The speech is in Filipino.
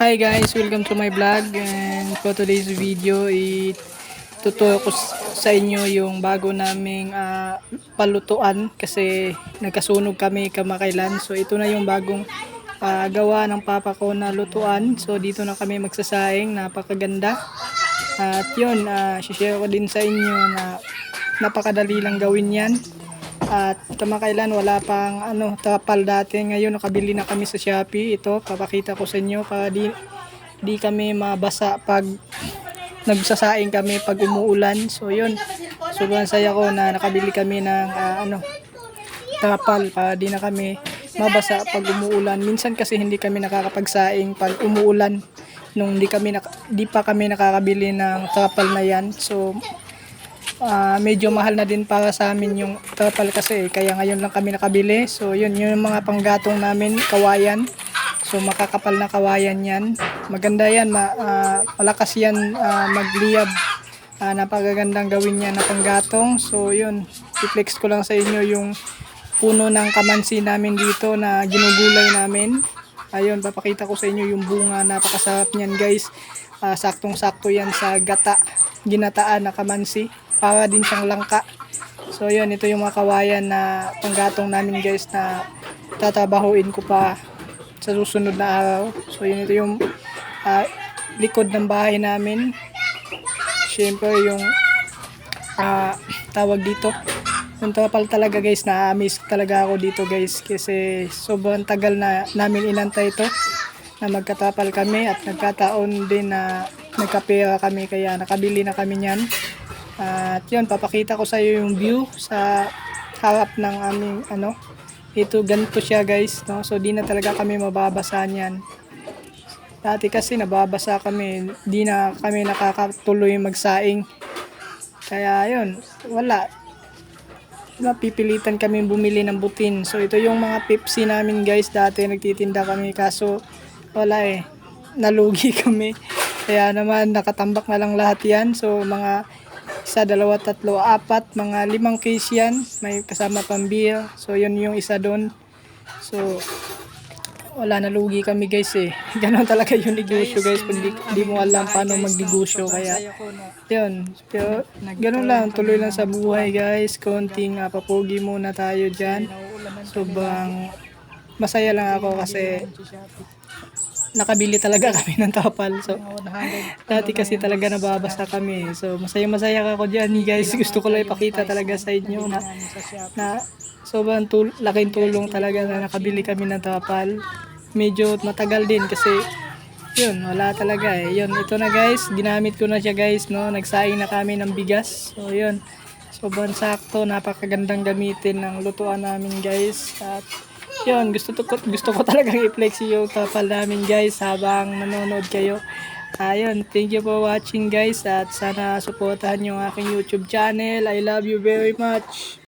Hi guys, welcome to my vlog, and for today's video ituturo ko sa inyo yung bago naming palutuan kasi nagkasunog kami kamakailan. So ito na yung bagong gawa ng papa ko na lutuan. So dito na kami magsasaing, napakaganda. At yun, share ko din sa inyo na napakadali lang gawin yan. At kamakailan wala pang tapal dati. Ngayon nakabili na kami sa Shopee. Ito papakita ko sa inyo para di kami mabasa pag nagsasaing kami pag umuulan. So yun, sobrang saya ko na nakabili kami ng tapal para di na kami mabasa pag umuulan. Minsan kasi hindi kami nakakapagsaing pag umuulan nung di pa kami nakakabili ng tapal na yan. So medyo mahal na din para sa amin yung tapal kasi kaya ngayon lang kami nakabili. So yun yung mga panggatong namin, kawayan. So makakapal na kawayan yan. Maganda yan, malakas yan magliyab. Napakagandang gawin yan na panggatong. So yun, i-flex ko lang sa inyo yung puno ng kamansi namin dito na ginugulay namin. Ayun, papakita ko sa inyo yung bunga, napakasarap niyan guys. Saktong-sakto yan sa ginataan na kamansi. Para din siyang langka. So yun, ito yung mga kawayan na panggatong namin guys na tatabahuin ko pa sa susunod na araw. So yun, ito yung likod ng bahay namin. Siyempre yung tawag dito, yung tapal talaga guys, na-miss talaga ako dito guys kasi sobrang tagal na namin inantay ito na magkatapal kami at nagkataon din na nagkapera kami kaya nakabili na kami niyan. At yun, papakita ko sa iyo yung view sa harap ng aming ito, ganito siya guys, no? So di na talaga kami mababasa niyan. Dati kasi nababasa kami, di na kami nakakatuloy magsaing. Kaya yun, wala. Napipilitan kami bumili ng butin. So ito yung mga Pepsi namin guys, dati nagtitinda kami kaso wala nalugi kami. Kaya naman nakatambak na lang lahat yan. So mga 1, 2, 3, 4, mga 5 case yan. May kasama pang beer. So yun yung isa doon. So wala, nalugi kami guys Ganon talaga yung negosyo guys pag di mo alam paano magnegosyo. Kaya yun, pero ganon lang, tuloy lang sa buhay guys. Konting papogi muna tayo dyan. Sobrang masaya lang ako kasi nakabili talaga kami ng tapal. So dati kasi talaga nababasa kami. So masaya ako dyan guys. Gusto ko lang ipakita talaga sa inyo na sobrang laking tulong talaga na nakabili kami ng tapal. Medyo matagal din kasi yun, wala talaga Yun, ito na guys, ginamit ko na siya guys, no. Nagsaing na kami ng bigas. So yun, sobrang sakto, napakagandang gamitin ng lutuan namin guys. At yun, gusto ko talagang i-flex yung tapal namin guys habang nanonood kayo. Ayun, thank you for watching guys at sana suportahan yung aking YouTube channel. I love you very much.